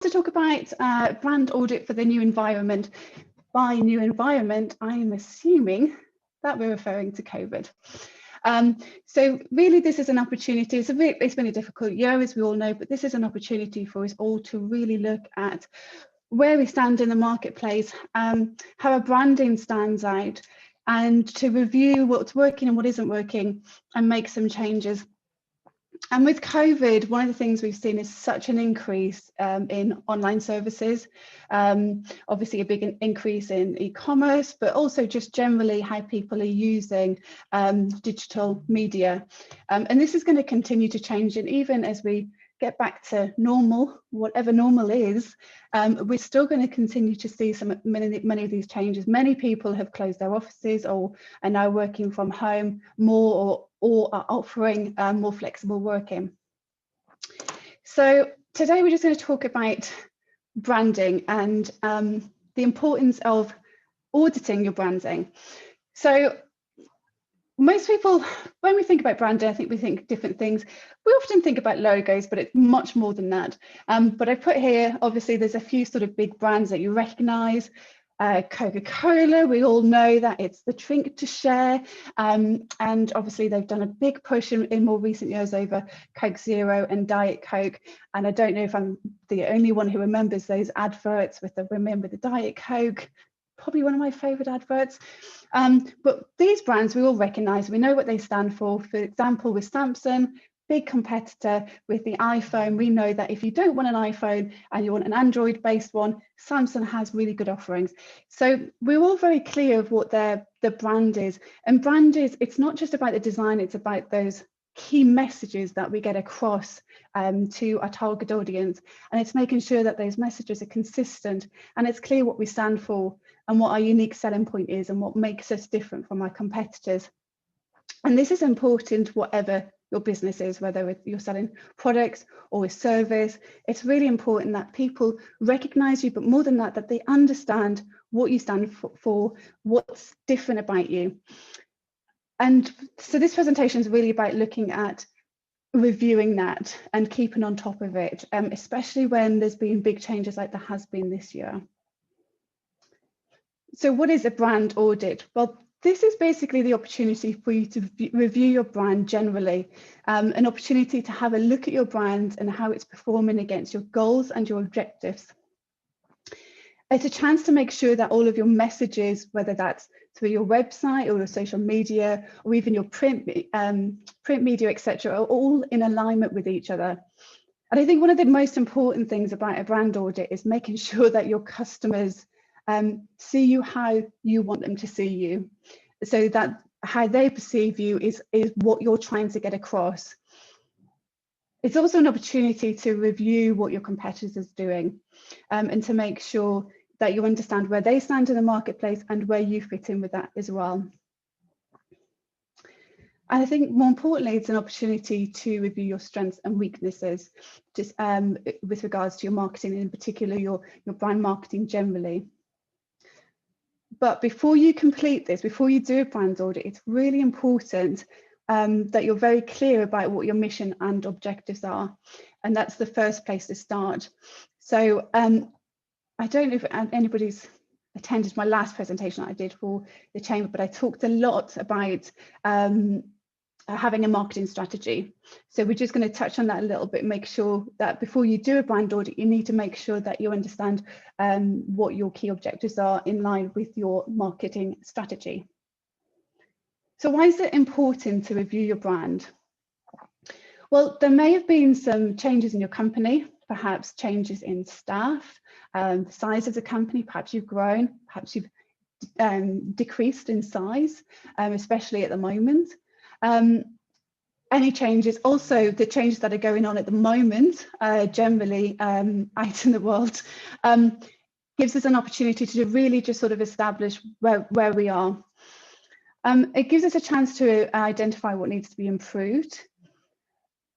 To talk about brand audit for the new environment. By new environment, I am assuming that we're referring to COVID. So really this is an opportunity. It's been a difficult year, as we all know, but this is an opportunity for us all to really look at where we stand in the marketplace, how our branding stands out, and to review what's working and what isn't working and make some changes. And with COVID, one of the things we've seen is such an increase in online services, obviously a big increase in e-commerce, but also just generally how people are using digital media. And this is going to continue to change. And even as we get back to normal, whatever normal is, we're still going to continue to see many of these changes. Many people have closed their offices or are now working from home more, or are offering more flexible working. So today we're just going to talk about branding and the importance of auditing your branding. So most people, when we think about branding, I think we think different things. We often think about logos, but it's much more than that. But I put here, obviously, there's a few sort of big brands that you recognize. Coca-Cola, we all know that it's the drink to share. And obviously, they've done a big push in more recent years over Coke Zero and Diet Coke. And I don't know if I'm the only one who remembers those adverts with the "Remember the Diet Coke." Probably one of my favorite adverts. But these brands we all recognize, we know what they stand for. For example, with Samsung, big competitor with the iPhone, we know that if you don't want an iPhone and you want an Android-based one, Samsung has really good offerings. So we're all very clear of what the brand is. And brand is, it's not just about the design, it's about those key messages that we get across to our target audience. And it's making sure that those messages are consistent and it's clear what we stand for and what our unique selling point is and what makes us different from our competitors. And this is important whatever your business is, whether you're selling products or a service. It's really important that people recognize you, but more than that, that they understand what you stand for, what's different about you. And so this presentation is really about looking at reviewing that and keeping on top of it, especially when there's been big changes like there has been this year. So what is a brand audit? Well, this is basically the opportunity for you to review your brand generally, an opportunity to have a look at your brand and how it's performing against your goals and your objectives. It's a chance to make sure that all of your messages, whether that's through your website or your social media, or even your print media, etc., are all in alignment with each other. And I think one of the most important things about a brand audit is making sure that your customers see you how you want them to see you, so that how they perceive you is what you're trying to get across. It's also an opportunity to review what your competitors are doing and to make sure that you understand where they stand in the marketplace and where you fit in with that as well. And I think more importantly, it's an opportunity to review your strengths and weaknesses, just with regards to your marketing, and in particular your brand marketing generally. But before you complete this, before you do a brand audit, it's really important that you're very clear about what your mission and objectives are. And that's the first place to start. So I don't know if anybody's attended my last presentation that I did for the Chamber, but I talked a lot about having a marketing strategy. So we're just going to touch on that a little bit, make sure that before you do a brand audit, you need to make sure that you understand what your key objectives are in line with your marketing strategy. So why is it important to review your brand? Well, there may have been some changes in your company, perhaps changes in staff, the size of the company, perhaps you've grown, perhaps you've decreased in size, especially at the moment. Any changes, also the changes that are going on at the moment, generally out in the world, gives us an opportunity to really just sort of establish where we are. It gives us a chance to identify what needs to be improved.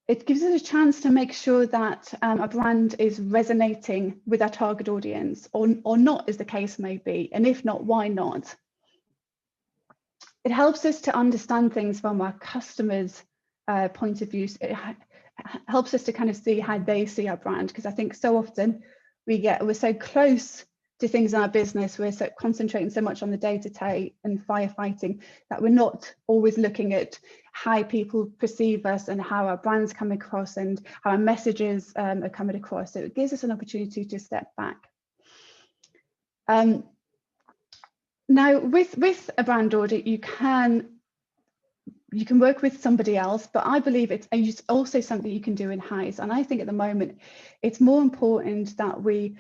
It gives us a chance to make sure that a brand is resonating with our target audience, or not, as the case may be, and if not, why not? It helps us to understand things from our customers' point of view. It helps us to kind of see how they see our brand, because I think so often we're so close to things in our business, we're so concentrating so much on the day-to-day and firefighting that we're not always looking at how people perceive us and how our brands come across and how our messages are coming across. So it gives us an opportunity to step back. Now, with a brand audit, you can work with somebody else, but I believe it's also something you can do in-house. And I think at the moment, it's more important that we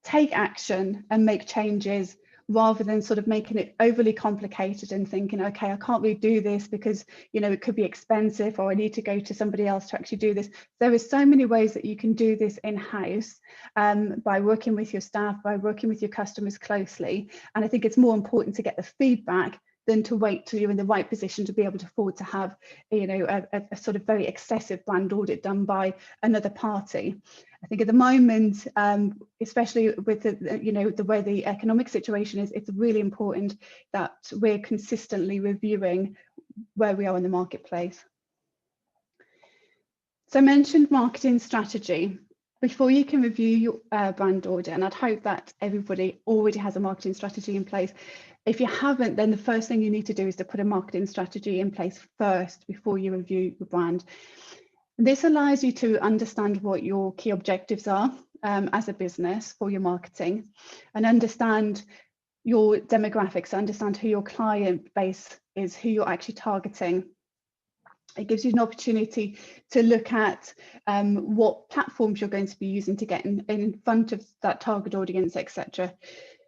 take action and make changes rather than sort of making it overly complicated and thinking, okay, I can't really do this because, you know, it could be expensive, or I need to go to somebody else to actually do this. There are so many ways that you can do this in-house by working with your staff, by working with your customers closely. And I think it's more important to get the feedback than to wait till you're in the right position to be able to afford to have, you know, a sort of very excessive brand audit done by another party. I think at the moment, especially with the, you know, the way the economic situation is, it's really important that we're consistently reviewing where we are in the marketplace. So I mentioned marketing strategy. Before you can review your brand audit, and I'd hope that everybody already has a marketing strategy in place. If you haven't, then the first thing you need to do is to put a marketing strategy in place first before you review your brand. This allows you to understand what your key objectives are as a business for your marketing, and understand your demographics, understand who your client base is, who you're actually targeting. It gives you an opportunity to look at what platforms you're going to be using to get in front of that target audience, etc.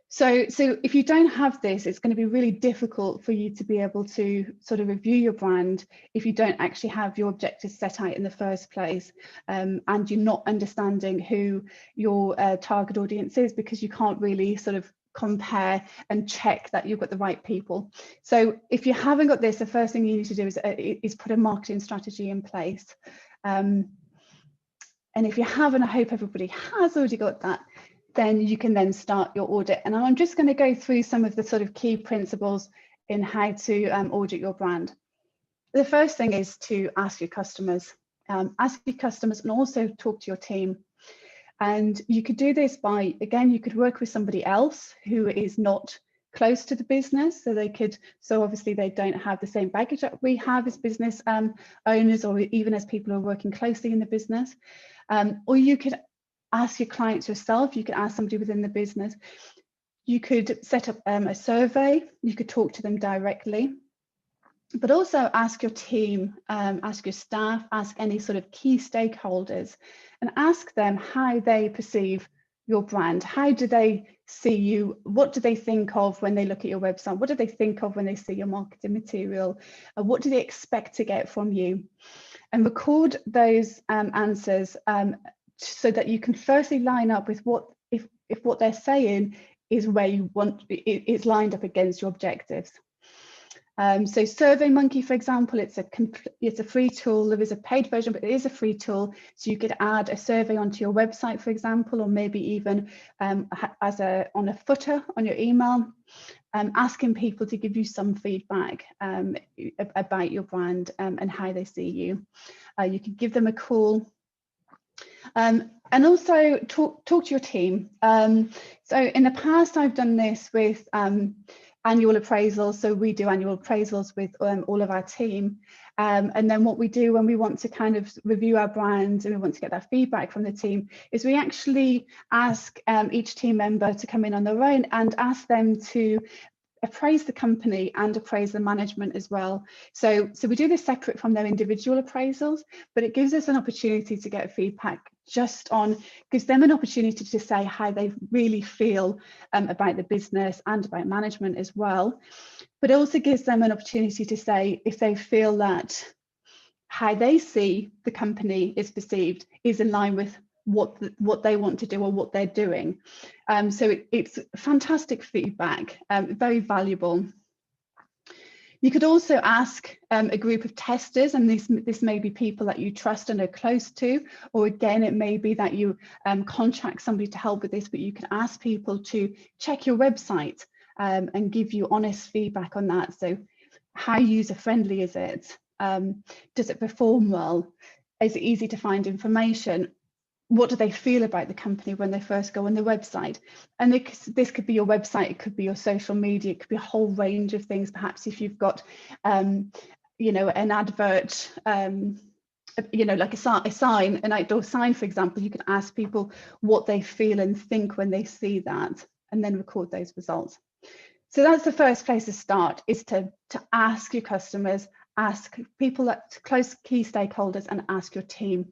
So if you don't have this, it's going to be really difficult for you to be able to sort of review your brand if you don't actually have your objectives set out in the first place, and you're not understanding who your target audience is, because you can't really sort of compare and check that you've got the right people. So if you haven't got this, the first thing you need to do is put a marketing strategy in place. And if you haven't, I hope everybody has already got that. Then you can then start your audit. And I'm just going to go through some of the sort of key principles in how to audit your brand. The first thing is to ask your customers. Ask your customers and also talk to your team. And you could do this by, again, you could work with somebody else who is not close to the business, so obviously they don't have the same baggage that we have as business owners, or even as people who are working closely in the business. Or you could ask your clients yourself. You could ask somebody within the business. You could set up a survey. You could talk to them directly, but also ask your team, ask your staff, ask any sort of key stakeholders, and ask them how they perceive your brand. How do they see you? What do they think of when they look at your website? What do they think of when they see your marketing material? What do they expect to get from you? And record those answers so that you can firstly line up with what, if what they're saying is where you want, it's lined up against your objectives. So SurveyMonkey, for example, it's a free tool. There is a paid version, but it is a free tool. So you could add a survey onto your website, for example, or maybe even on a footer on your email, asking people to give you some feedback about your brand and how they see you. You could give them a call. And also talk to your team. So in the past, I've done this with annual appraisals. So we do annual appraisals with all of our team. And then what we do when we want to kind of review our brand and we want to get that feedback from the team is we actually ask each team member to come in on their own and ask them to appraise the company and appraise the management as well. So we do this separate from their individual appraisals, but it gives us an opportunity to get feedback gives them an opportunity to say how they really feel about the business and about management as well. But it also gives them an opportunity to say if they feel that how they see the company is perceived is in line with what they want to do or what they're doing. So it's fantastic feedback, very valuable. You could also ask a group of testers, and this may be people that you trust and are close to, or again, it may be that you contract somebody to help with this, but you can ask people to check your website and give you honest feedback on that. So how user-friendly is it? Does it perform well? Is it easy to find information? what do they feel about the company when they first go on the website? And this could be your website, it could be your social media, it could be a whole range of things. Perhaps if you've got, you know, an advert, you know, like a sign, an outdoor sign, for example, you can ask people what they feel and think when they see that, and then record those results. So that's the first place to start, is to ask your customers, ask people, that close key stakeholders, and ask your team.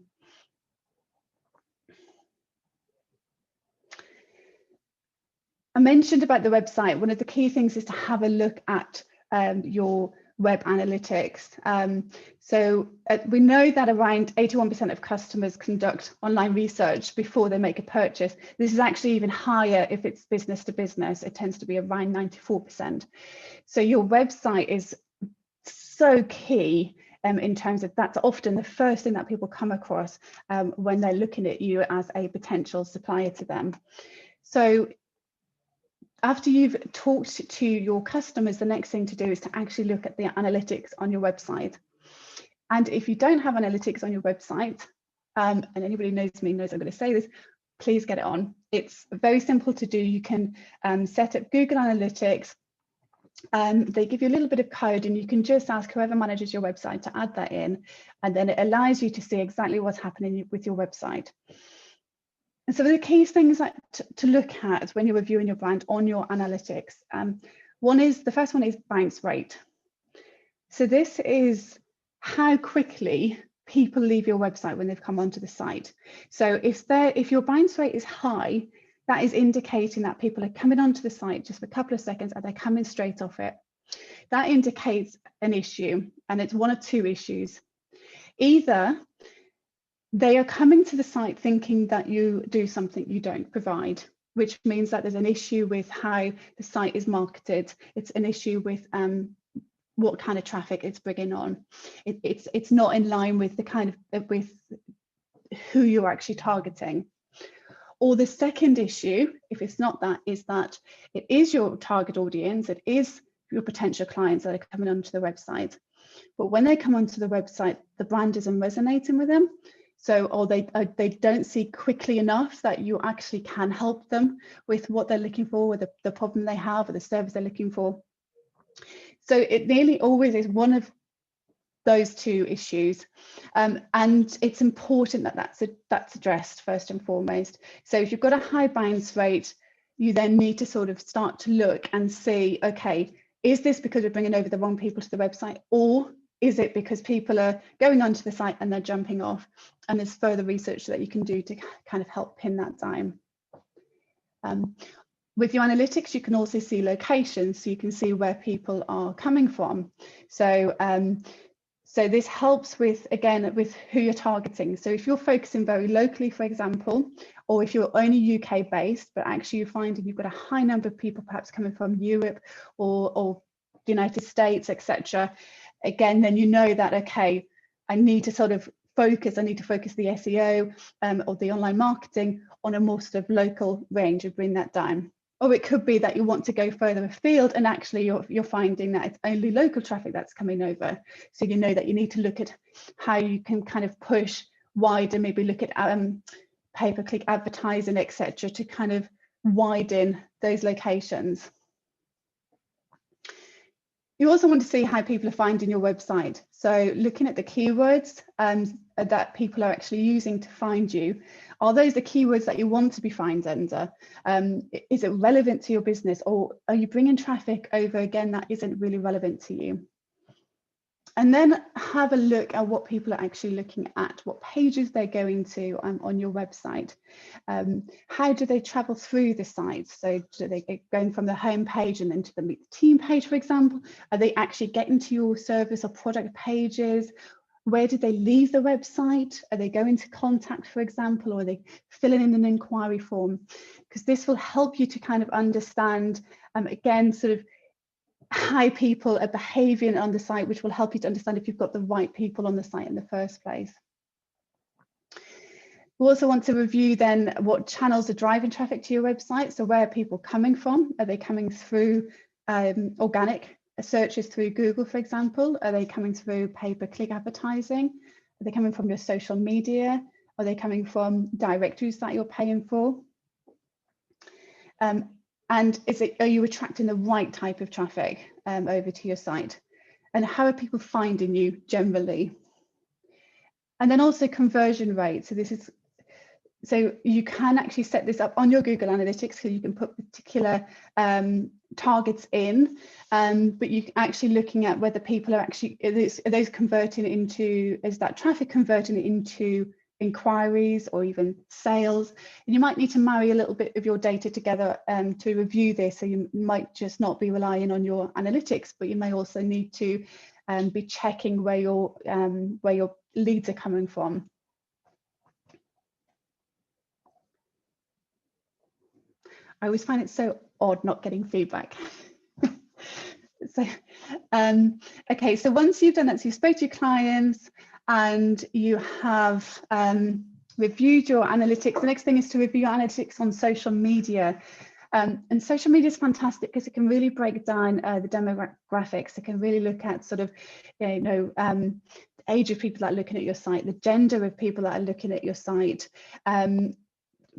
I mentioned about the website. One of the key things is to have a look at your web analytics. We know that around 81% of customers conduct online research before they make a purchase. This is actually even higher if it's business to business. It tends to be around 94%. So your website is so key in terms of, that's often the first thing that people come across when they're looking at you as a potential supplier to them. So after you've talked to your customers, the next thing to do is to actually look at the analytics on your website. And if you don't have analytics on your website, and anybody knows me knows I'm going to say this, please get it on. It's very simple to do. You can set up Google Analytics. They give you a little bit of code, and you can just ask whoever manages your website to add that in, and then it allows you to see exactly what's happening with your website. And so the key things to look at when you're reviewing your brand on your analytics, the first one is bounce rate. So this is how quickly people leave your website when they've come onto the site. So if your bounce rate is high, that is indicating that people are coming onto the site just for a couple of seconds and they're coming straight off it. That indicates an issue, and it's one of two issues. Either they are coming to the site thinking that you do something you don't provide, which means that there's an issue with how the site is marketed. It's an issue with what kind of traffic it's bringing on. It's not in line with the kind of with who you're actually targeting. Or the second issue, if it's not that, is that it is your target audience, it is your potential clients that are coming onto the website. But when they come onto the website, the brand isn't resonating with them. So, or they don't see quickly enough that you actually can help them with what they're looking for, with the problem they have, or the service they're looking for. So it nearly always is one of those two issues, and it's important that that's addressed first and foremost. So if you've got a high bounce rate, you then need to sort of start to look and see, okay, is this because we're bringing over the wrong people to the website, or is it because people are going onto the site and they're jumping off? And there's further research that you can do to kind of help pin that down. With your analytics, you can also see locations, so you can see where people are coming from. So, so this helps with, again, with who you're targeting. So if you're focusing very locally, for example, or if you're only UK based, but actually you're finding you've got a high number of people perhaps coming from Europe or the United States, etc., again, then you know that, okay, I need to sort of focus, I need to focus the SEO or the online marketing on a more sort of local range and bring that down. Or it could be that you want to go further afield and actually you're finding that it's only local traffic that's coming over. So you know that you need to look at how you can kind of push wider, maybe look at pay-per-click advertising, etc., to kind of widen those locations. You also want to see how people are finding your website. So looking at the keywords that people are actually using to find you. Are those the keywords that you want to be found under? Is it relevant to your business, or are you bringing traffic over again that isn't really relevant to you? And then have a look at what people are actually looking at, what pages they're going to on your website. How do they travel through the site? So do they going from the home page and into the Meet the Team page, for example? Are they actually getting to your service or product pages? Where did they leave the website? Are they going to contact, for example, or are they filling in an inquiry form? Because this will help you to kind of understand, again, sort of how people are behaving on the site, which will help you to understand if you've got the right people on the site in the first place. We also want to review then what channels are driving traffic to your website. So where are people coming from? Are they coming through organic searches through Google, for example? Are they coming through pay-per-click advertising? Are they coming from your social media? Are they coming from directories that you're paying for? And are you attracting the right type of traffic over to your site? And how are people finding you generally? And then also conversion rate. So you can actually set this up on your Google Analytics, so you can put particular targets in, but you're actually looking at whether people are actually, are those converting into, is that traffic converting into inquiries or even sales? And you might need to marry a little bit of your data together to review this. So you might just not be relying on your analytics, but you may also need to be checking where your leads are coming from. I always find it so odd not getting feedback. So, okay, so once you've done that, so you spoke to your clients and you have reviewed your analytics, the next thing is to review your analytics on social media. And social media is fantastic because it can really break down the demographics. It can really look at sort of, the age of people that are looking at your site, the gender of people that are looking at your site,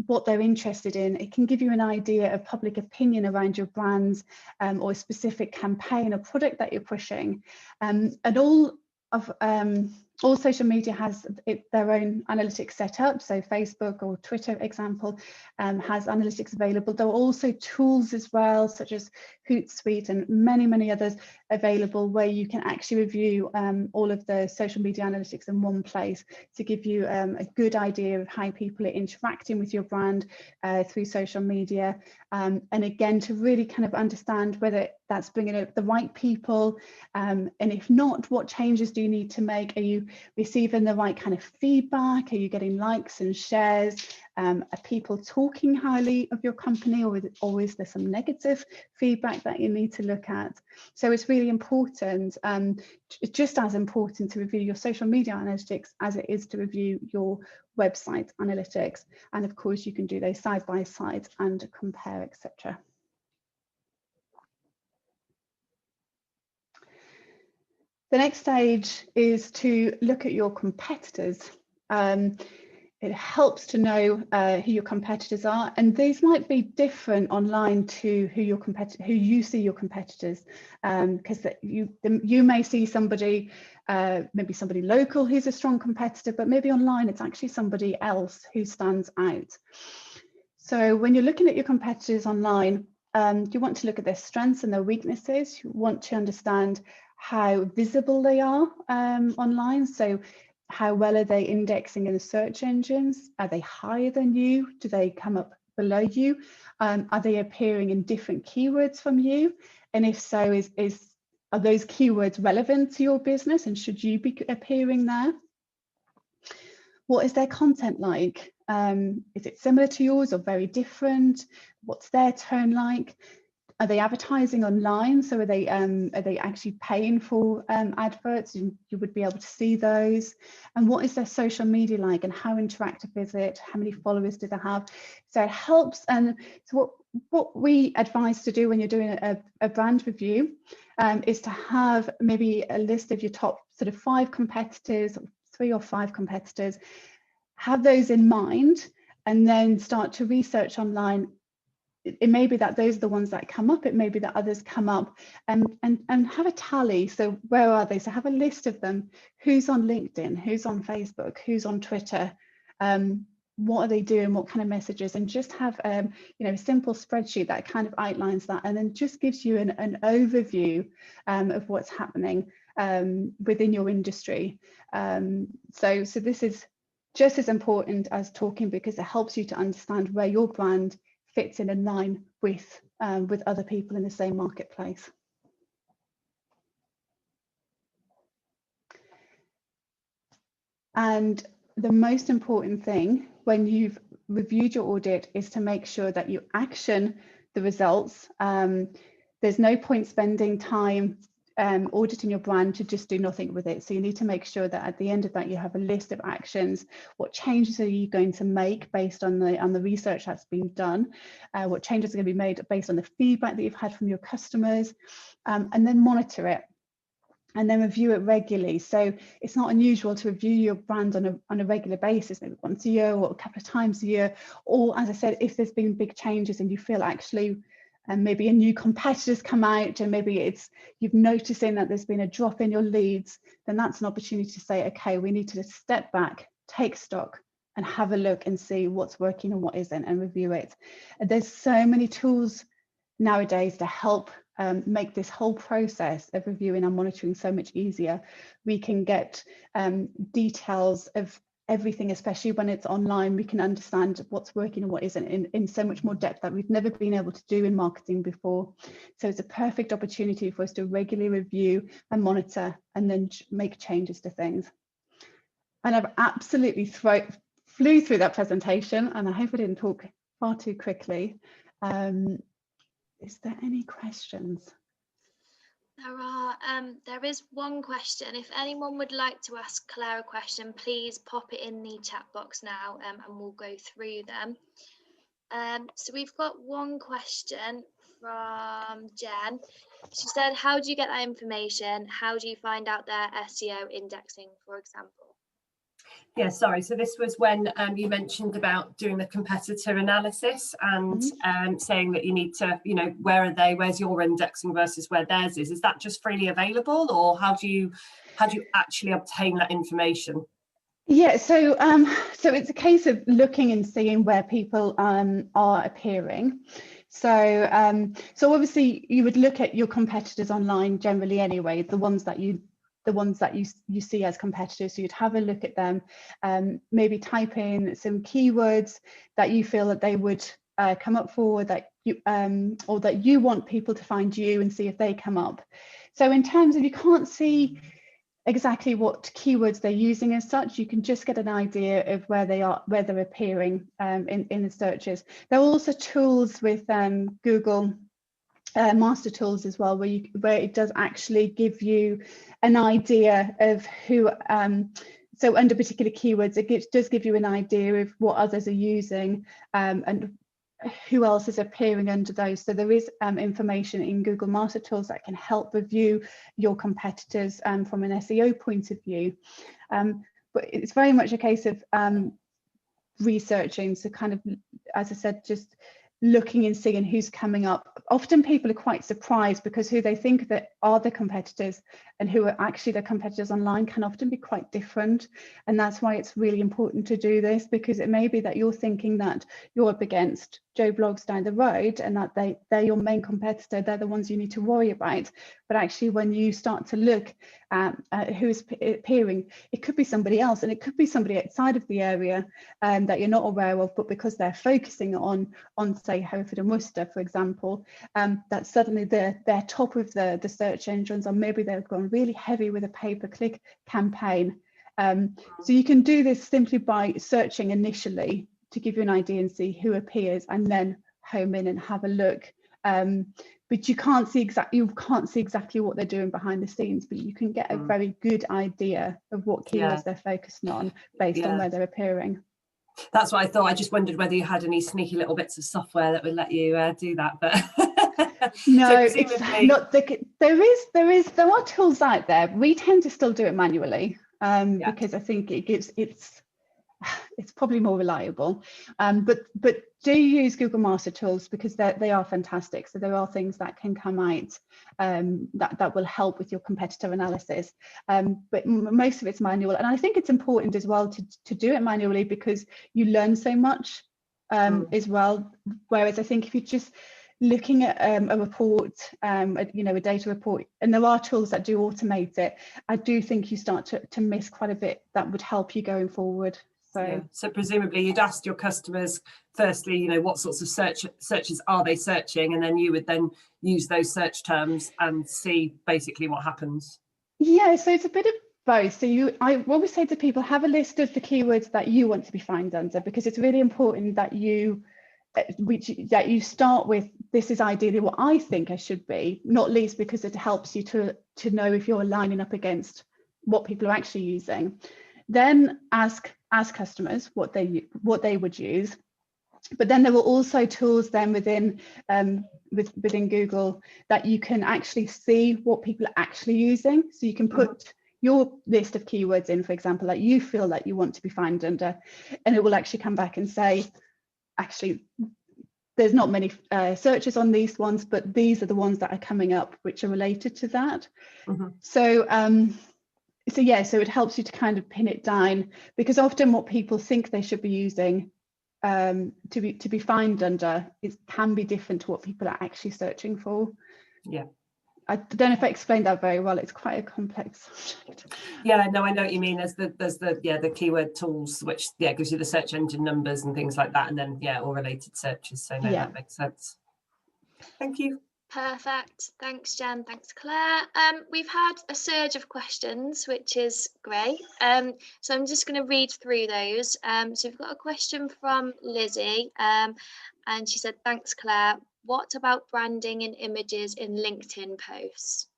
what they're interested in. It can give you an idea of public opinion around your brands or a specific campaign or product that you're pushing. And all social media has their own analytics set up. So Facebook or Twitter, example, has analytics available. There are also tools as well, such as Hootsuite and many others available, where you can actually review all of the social media analytics in one place to give you a good idea of how people are interacting with your brand through social media. And again, to really kind of understand whether that's bringing out the right people, and if not, what changes do you need to make? Are you receiving the right kind of feedback? Are you getting likes and shares? Are people talking highly of your company, or is there some negative feedback that you need to look at? So it's really important, just as important to review your social media analytics as it is to review your website analytics. And of course, you can do those side by side and compare, etc. The next stage is to look at your competitors. It helps to know who your competitors are, and these might be different online to who you see your competitors, because you may see somebody, maybe somebody local who's a strong competitor, but maybe online it's actually somebody else who stands out. So when you're looking at your competitors online, you want to look at their strengths and their weaknesses. You want to understand how visible they are online. So how well are they indexing in the search engines? Are they higher than you? Do they come up below you? Are they appearing in different keywords from you? And if so, are those keywords relevant to your business, and should you be appearing there? What is their content like? Is it similar to yours or very different? What's their tone like? Are they advertising online? So are they actually paying for adverts? You would be able to see those. And what is their social media like, and how interactive is it? How many followers do they have? So it helps. And so what we advise to do when you're doing a brand review is to have maybe a list of your top sort of 5 competitors, 3 or 5 competitors, have those in mind, and then start to research online. It may be that those are the ones that come up, it may be that others come up, and have a tally. So where are they? So have a list of them. Who's on LinkedIn? Who's on Facebook? Who's on Twitter? What are they doing? What kind of messages? And just have a simple spreadsheet that kind of outlines that, and then just gives you an overview of what's happening within your industry. So this is just as important as talking, because it helps you to understand where your brand fits in line with other people in the same marketplace. And the most important thing when you've reviewed your audit is to make sure that you action the results. There's no point spending time auditing your brand to just do nothing with it. So you need to make sure that at the end of that you have a list of actions. What changes are you going to make based on the research that's been done? What changes are going to be made based on the feedback that you've had from your customers, and then monitor it. and then review it regularly. So it's not unusual to review your brand on a regular basis, maybe once a year or a couple of times a year. Or, as I said, if there's been big changes and you feel actually maybe a new competitor's come out, and maybe you've noticing that there's been a drop in your leads, then that's an opportunity to say, okay, we need to step back, take stock, and have a look and see what's working and what isn't, and review it. And there's so many tools nowadays to help make this whole process of reviewing and monitoring so much easier. We can get details of everything, especially when it's online. We can understand what's working and what isn't in so much more depth that we've never been able to do in marketing before. So it's a perfect opportunity for us to regularly review and monitor and then make changes to things. And I've absolutely flew through that presentation, and I hope I didn't talk far too quickly. Is there any questions? There is one question. If anyone would like to ask Claire a question, please pop it in the chat box now, and we'll go through them. So we've got one question from Jen. She said, how do you get that information? How do you find out their SEO indexing, for example? Yeah, sorry. So this was when you mentioned about doing the competitor analysis and saying that you need to, where are they? Where's your indexing versus where theirs is? Is that just freely available, or how do you actually obtain that information? Yeah, so it's a case of looking and seeing where people are appearing. So obviously you would look at your competitors online generally anyway, the ones that you see as competitors. So you'd have a look at them, maybe type in some keywords that you feel that they would come up for, that you or that you want people to find you, and see if they come up. So in terms of, you can't see exactly what keywords they're using as such, you can just get an idea of where they're appearing in the searches. There are also tools with Google Master Tools as well, where it does actually give you an idea of who, so under particular keywords, it does give you an idea of what others are using and who else is appearing under those. So there is information in Google Master Tools that can help review your competitors from an SEO point of view. But it's very much a case of researching, so kind of, as I said, just looking and seeing who's coming up. Often people are quite surprised because who they think that are the competitors and who are actually the competitors online can often be quite different. And that's why it's really important to do this, because it may be that you're thinking that you're up against Joe Blogs down the road and that they're your main competitor, they're the ones you need to worry about. But actually, when you start to look at who's appearing, it could be somebody else, and it could be somebody outside of the area that you're not aware of, but because they're focusing on say Hereford and Worcester, for example, that suddenly they're top of the search engines, or maybe they've gone really heavy with a pay-per-click campaign. So you can do this simply by searching initially to give you an idea and see who appears, and then home in and have a look. But you can't see exactly what they're doing behind the scenes, but you can get a very good idea of what keywords they're focusing on based on where they're appearing. That's what I thought. I just wondered whether you had any sneaky little bits of software that would let you do that, but no, so it's not. There are tools out there. We tend to still do it manually because I think it's probably more reliable. But do use Google Master Tools, because they are fantastic. So there are things that can come out that will help with your competitor analysis. But most of it's manual, and I think it's important as well to do it manually, because you learn so much as well. Whereas I think if you're just looking at a report, a data report, and there are tools that do automate it, I do think you start to miss quite a bit that would help you going forward. So presumably you'd ask your customers firstly, what sorts of searches are they searching, and then you would then use those search terms and see basically what happens. Yeah, so it's a bit of both. So I always say to people, have a list of the keywords that you want to be found under, because it's really important that you start with, this is ideally what I think I should be, not least because it helps you to know if you're lining up against what people are actually using. Then ask customers what they would use, But then there were also tools then within Google that you can actually see what people are actually using. So you can put your list of keywords in, for example, that you feel that you want to be found under, and it will actually come back and say, actually, there's not many searches on these ones, but these are the ones that are coming up which are related to that. So so it helps you to kind of pin it down, because often what people think they should be using to be found under, it can be different to what people are actually searching for. Yeah, I don't know if I explained that very well. It's quite a complex subject. Yeah, no, I know what you mean. There's the keyword tools, which gives you the search engine numbers and things like that, and then all related searches. So no, that makes sense. Thank you. Perfect. Thanks, Jen. Thanks, Claire. We've had a surge of questions, which is great. So I'm just going to read through those. So we've got a question from Lizzie, and she said, thanks, Claire. What about branding and images in LinkedIn posts?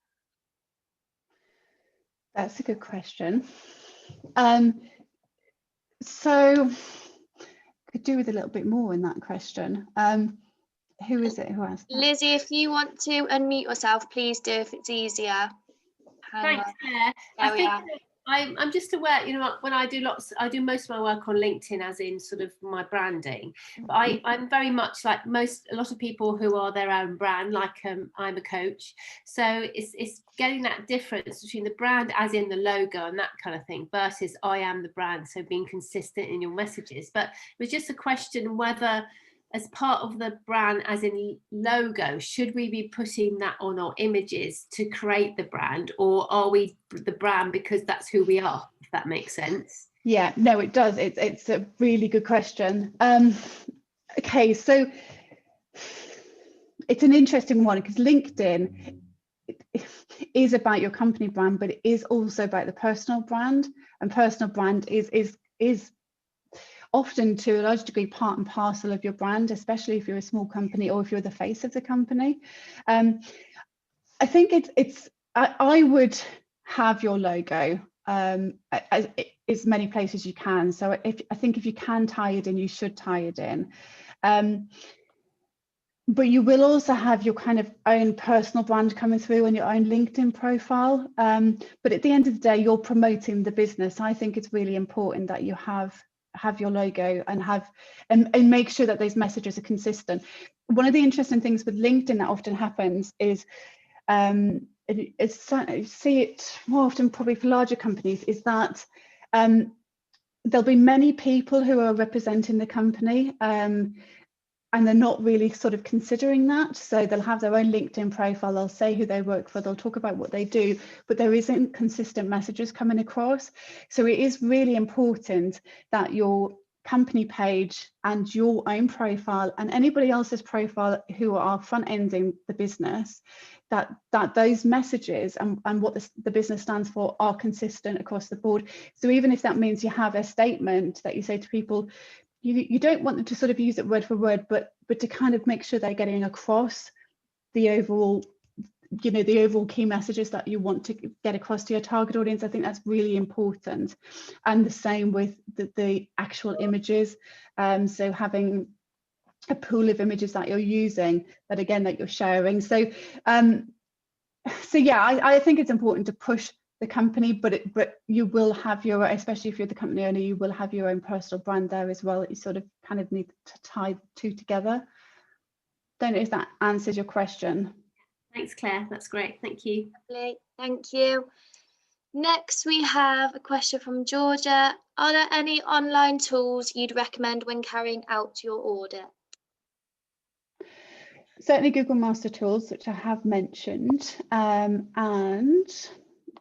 That's a good question. So could do with a little bit more in that question. Who is it who asked that? Lizzie, if you want to unmute yourself, please do if it's easier. Thanks, Claire. I think I'm just aware, when I do most of my work on LinkedIn, as in sort of my branding, but I'm very much like a lot of people who are their own brand, like I'm a coach. So it's getting that difference between the brand as in the logo and that kind of thing versus I am the brand. So being consistent in your messages. But it was just a question whether, as part of the brand as in logo, should we be putting that on our images to create the brand, or are we the brand because that's who we are, if that makes sense? Yeah, no, it does. It's a really good question. Okay, so it's an interesting one, because LinkedIn is about your company brand, but it is also about the personal brand, and personal brand is often to a large degree part and parcel of your brand, especially if you're a small company or if you're the face of the company. I think I would have your logo as many places as you can. So I think if you can tie it in, you should tie it in. But you will also have your kind of own personal brand coming through on your own LinkedIn profile. But at the end of the day, you're promoting the business. I think it's really important that you have your logo and make sure that those messages are consistent. One of the interesting things with LinkedIn that often happens is, you see it more often probably for larger companies, is that there'll be many people who are representing the company, and they're not really sort of considering that. So they'll have their own LinkedIn profile, they'll say who they work for, they'll talk about what they do, but there isn't consistent messages coming across. So it is really important that your company page and your own profile and anybody else's profile who are front ending the business, that those messages and what the business stands for are consistent across the board. So even if that means you have a statement that you say to people, you don't want them to sort of use it word for word, but to kind of make sure they're getting across the overall, the overall key messages that you want to get across to your target audience. I think that's really important. And the same with the actual images. So having a pool of images that you're using, that you're sharing. So yeah, I think it's important to push the company, but you will have your, especially if you're the company owner, you will have your own personal brand there as well. You sort of kind of need to tie the two together. Don't know if that answers your question. Thanks, Claire. That's great. Thank you. Lovely. Thank you. Next, we have a question from Georgia. Are there any online tools you'd recommend when carrying out your audit? Certainly Google Master Tools, which I have mentioned, and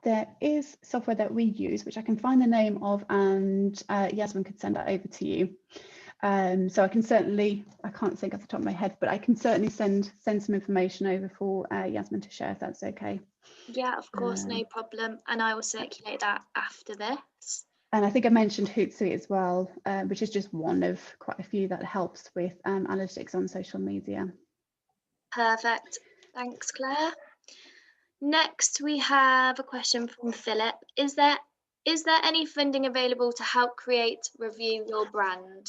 there is software that we use, which I can find the name of, and Yasmin could send that over to you. So I can certainly, I can't think off the top of my head, but I can certainly send some information over for Yasmin to share, if that's okay. Yeah, of course, no problem. And I will circulate that after this. And I think I mentioned Hootsuite as well, which is just one of quite a few that helps with analytics on social media. Perfect. Thanks, Claire. Next, we have a question from Philip. Is there any funding available to help review your brand?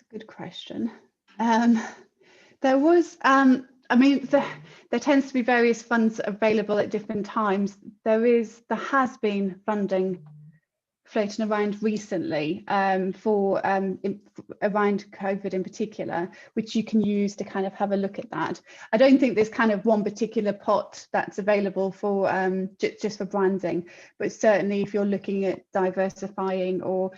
Good question. There was, I mean, there tends to be various funds available at different times. There has been funding floating around recently for around COVID in particular, which you can use to kind of have a look at that. I don't think there's kind of one particular pot that's available for just for branding, but certainly if you're looking at diversifying or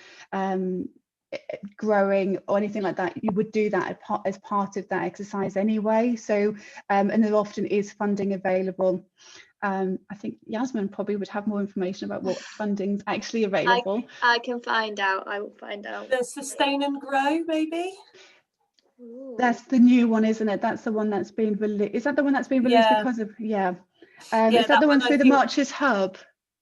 growing or anything like that, you would do that as part of that exercise anyway. So and there often is funding available. I think Yasmin probably would have more information about what funding's actually available. I can find out. I will find out. The Sustain and Grow, maybe. Ooh. That's the new one, isn't it? That's the one that's been released. Is that the one that's been released because of is that the one through the Marches Hub?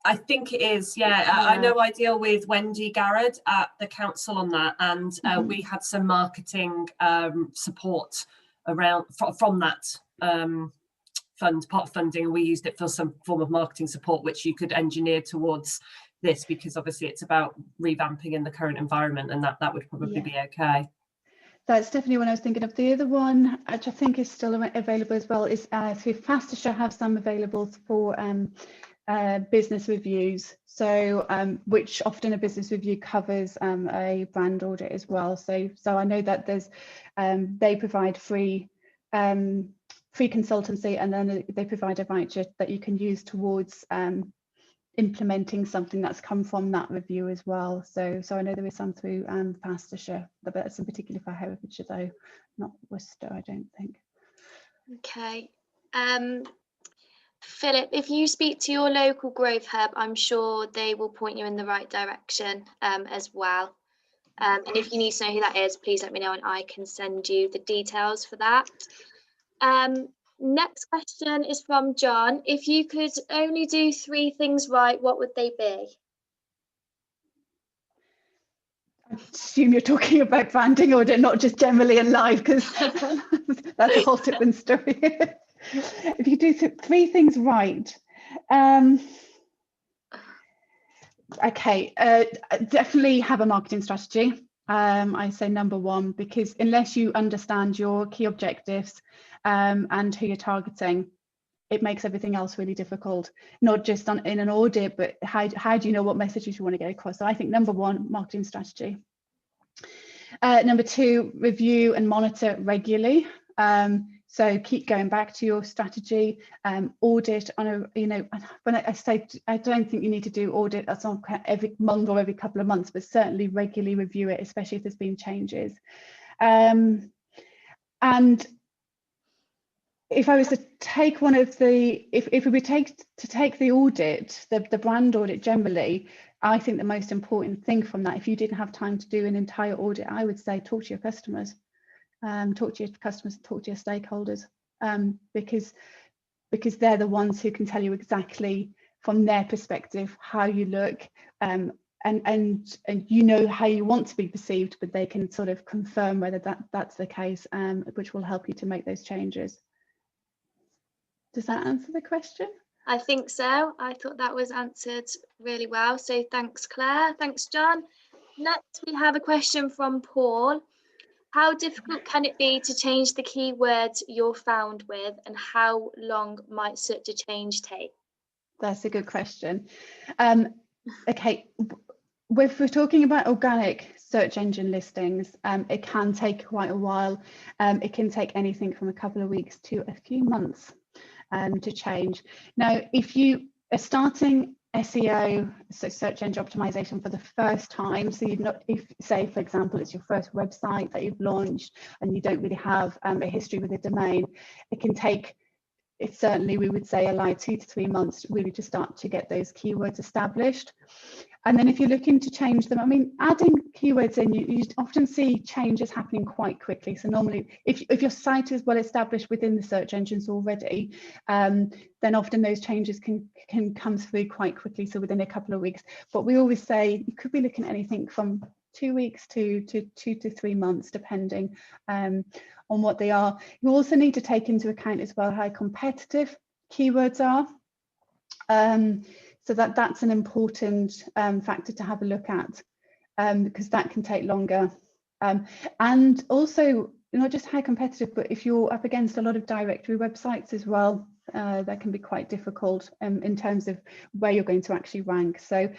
I think it is, yeah. I know I deal with Wendy Garrett at the council on that, and we had some marketing support around from that part of funding, and we used it for some form of marketing support, which you could engineer towards this, because obviously it's about revamping in the current environment, and that would probably be okay. That's definitely what I was thinking of. The other one, which I think is still available as well, is through Herefordshire have some available for business reviews, so which often a business review covers a brand audit as well. So I know that there's they provide free consultancy, and then they provide a voucher that you can use towards implementing something that's come from that review as well. So I know there is some through Worcestershire, but that's in particular for Herefordshire though, not Worcester, I don't think. Okay. Philip, if you speak to your local growth hub, I'm sure they will point you in the right direction as well. And if you need to know who that is, please let me know and I can send you the details for that. Next question is from John. If you could only do 3 things right, what would they be? I assume you're talking about branding audit, not just generally in life, because that's a whole different story. If you do 3 things right, okay, definitely have a marketing strategy. I say number 1, because unless you understand your key objectives and who you're targeting, it makes everything else really difficult, not just in an audit, but how do you know what messages you want to get across? So I think number 1, marketing strategy. Number 2, review and monitor regularly. So keep going back to your strategy, audit on a, when I say, I don't think you need to do audit that's on every month or every couple of months, but certainly regularly review it, especially if there's been changes. And if I was to take one of the, if we take the audit, the brand audit generally, I think the most important thing from that, if you didn't have time to do an entire audit, I would say talk to your customers. Talk to your customers, talk to your stakeholders, because they're the ones who can tell you exactly from their perspective how you look, and you know how you want to be perceived, but they can sort of confirm whether that's the case, which will help you to make those changes. Does that answer the question? I think so. I thought that was answered really well. So thanks, Claire. Thanks, John. Next, we have a question from Paul. How difficult can it be to change the keywords you're found with, and how long might such a change take? That's a good question. Okay, if we're talking about organic search engine listings, it can take quite a while. It can take anything from a couple of weeks to a few months to change. Now, if you are starting SEO, so search engine optimization, for the first time, so you've not, if say for example it's your first website that you've launched and you don't really have a history with a domain, it can take, it's certainly, we would say, allow 2 to 3 months really to start to get those keywords established. And then if you're looking to change them, I mean, adding keywords in, you often see changes happening quite quickly. So normally, if your site is well established within the search engines already, then often those changes can come through quite quickly, so within a couple of weeks. But we always say you could be looking at anything from 2 weeks to 2 to 3 months, depending on what they are. You also need to take into account as well how competitive keywords are. So that's an important factor to have a look at, because that can take longer And also not just how competitive, but if you're up against a lot of directory websites as well, that can be quite difficult in terms of where you're going to actually rank. So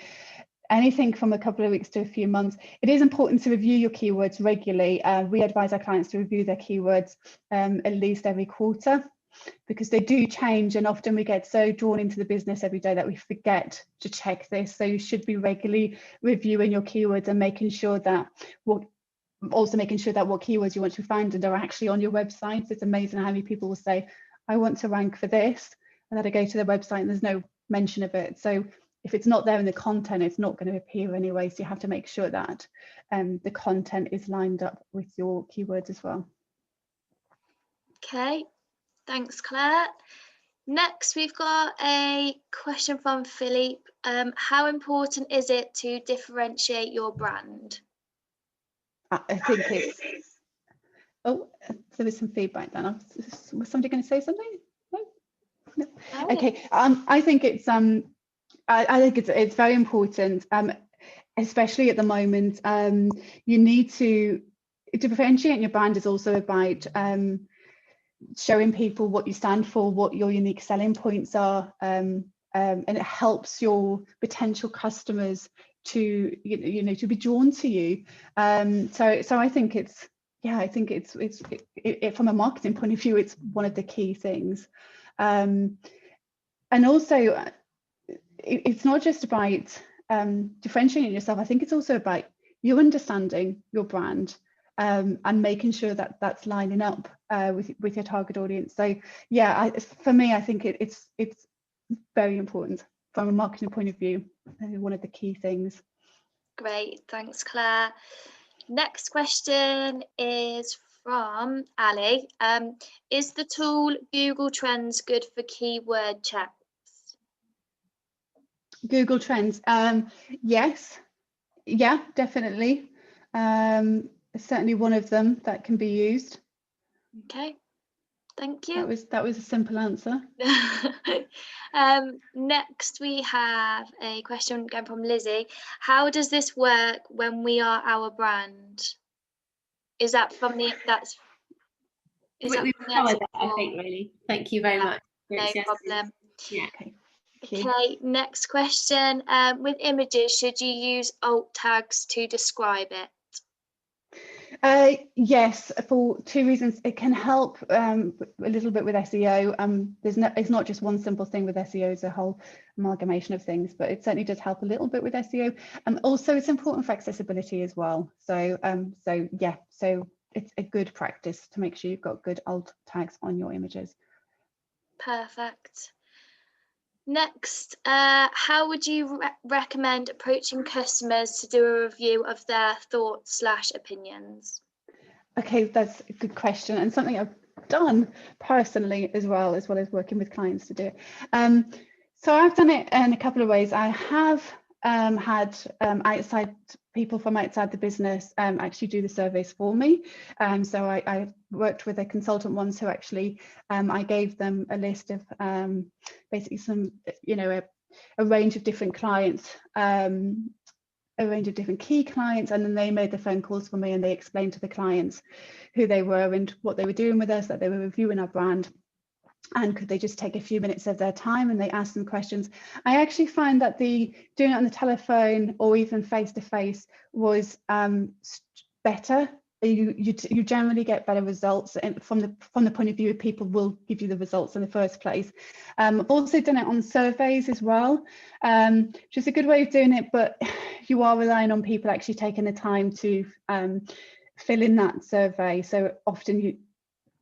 anything from a couple of weeks to a few months. It is important to review your keywords regularly. We advise our clients to review their keywords at least every quarter, because they do change, and often we get so drawn into the business every day that we forget to check this. So you should be regularly reviewing your keywords and making sure that what keywords you want to find are actually on your website. It's amazing how many people will say, I want to rank for this, and then I go to their website and there's no mention of it. So if it's not there in the content, it's not going to appear anyway. So you have to make sure that the content is lined up with your keywords as well. Okay, thanks, Claire. Next, we've got a question from Philippe. How important is it to differentiate your brand? I think it's, oh, there was some feedback then. Was somebody going to say something? No. Oh. Okay, I think it's I think it's very important, especially at the moment. You need to differentiate your brand is also about showing people what you stand for, what your unique selling points are, and it helps your potential customers to to be drawn to you. So I think it's, yeah, I think it's from a marketing point of view, it's one of the key things. And also, it's not just about differentiating yourself. I think it's also about you understanding your brand and making sure that that's lining up with your target audience. So yeah, for me, I think it's very important from a marketing point of view. One of the key things. Great, thanks, Claire. Next question is from Ali. Is the tool Google Trends good for keyword checks? Google Trends, yes, yeah, definitely. Certainly one of them that can be used. Okay, thank you. That was a simple answer. Next, we have a question again from Lizzie. How does this work when we are our brand? Is that from the We've covered that, I think, really. Thank you very much. No problem. Yeah. Okay, next question. With images, should you use alt tags to describe it? Yes, for two reasons. It can help a little bit with SEO. It's not just one simple thing with SEO, it's a whole amalgamation of things, but it certainly does help a little bit with SEO. Also, it's important for accessibility as well. So yeah, so it's a good practice to make sure you've got good alt tags on your images. Perfect. Next, how would you recommend approaching customers to do a review of their thoughts/opinions? Okay, that's a good question, and something I've done personally as well as working with clients to do it. So I've done it in a couple of ways. I have had outside people from outside the business actually do the surveys for me. So I worked with a consultant once who actually I gave them a list of basically some, a range of different clients, a range of different key clients, and then they made the phone calls for me and they explained to the clients who they were and what they were doing with us, that they were reviewing our brand, and could they just take a few minutes of their time, and they asked them questions. I actually find that doing it on the telephone or even face to face was better. You generally get better results, and from the point of view of people will give you the results in the first place. I've also done it on surveys as well, which is a good way of doing it, but you are relying on people actually taking the time to fill in that survey. So often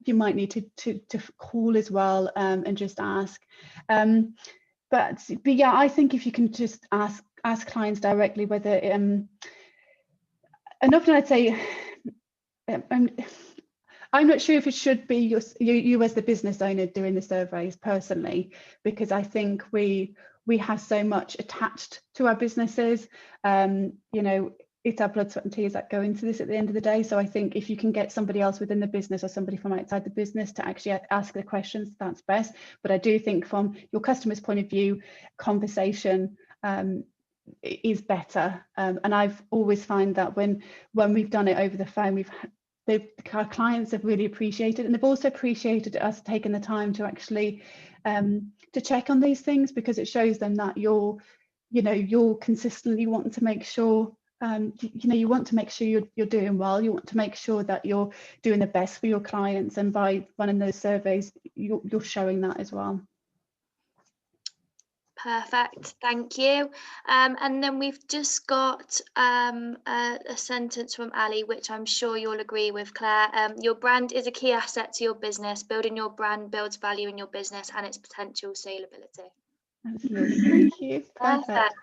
you might need to call as well and just ask. But yeah, I think if you can just ask clients directly whether, and often I'd say, I'm not sure if it should be you as the business owner doing the surveys personally, because I think we have so much attached to our businesses. It's our blood, sweat and tears that go into this at the end of the day. So I think if you can get somebody else within the business or somebody from outside the business to actually ask the questions, that's best. But I do think from your customer's point of view, conversation is better. And I've always found that when we've done it over the phone, our clients have really appreciated it, and they've also appreciated us taking the time to actually to check on these things, because it shows them that you're consistently wanting to make sure you want to make sure you're doing well. You want to make sure that you're doing the best for your clients, and by running those surveys you're showing that as well. Perfect, thank you. And then we've just got a sentence from Ali, which I'm sure you'll agree with, Claire. Your brand is a key asset to your business. Building your brand builds value in your business and its potential saleability. Absolutely, thank you. Perfect.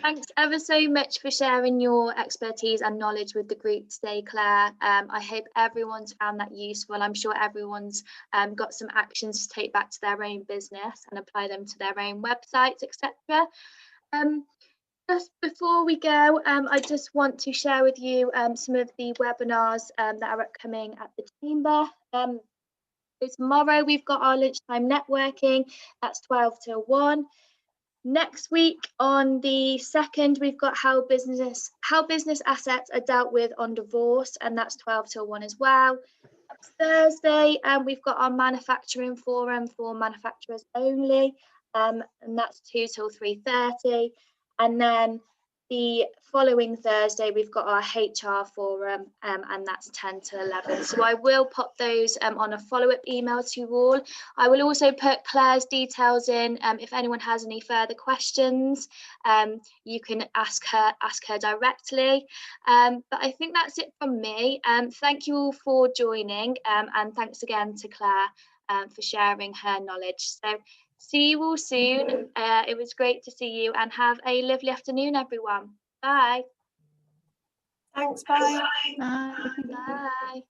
Thanks ever so much for sharing your expertise and knowledge with the group today, Claire. I hope everyone's found that useful. I'm sure everyone's got some actions to take back to their own business and apply them to their own websites, etc. Just before we go, I just want to share with you some of the webinars that are upcoming at the Chamber. So tomorrow we've got our lunchtime networking, that's 12 till 1. Next week on the 2nd, we've got how business assets are dealt with on divorce, and that's 12 till 1 as well. Thursday, we've got our manufacturing forum for manufacturers only, and that's 2 till 3:30. And then the following Thursday, we've got our HR forum, and that's 10 to 11. So I will pop those on a follow-up email to you all. I will also put Claire's details in. If anyone has any further questions, you can ask her directly. But I think that's it from me. Thank you all for joining, and thanks again to Claire for sharing her knowledge. So see you all soon. It was great to see you, and have a lovely afternoon, everyone. Bye. Thanks, bye. Bye. Bye.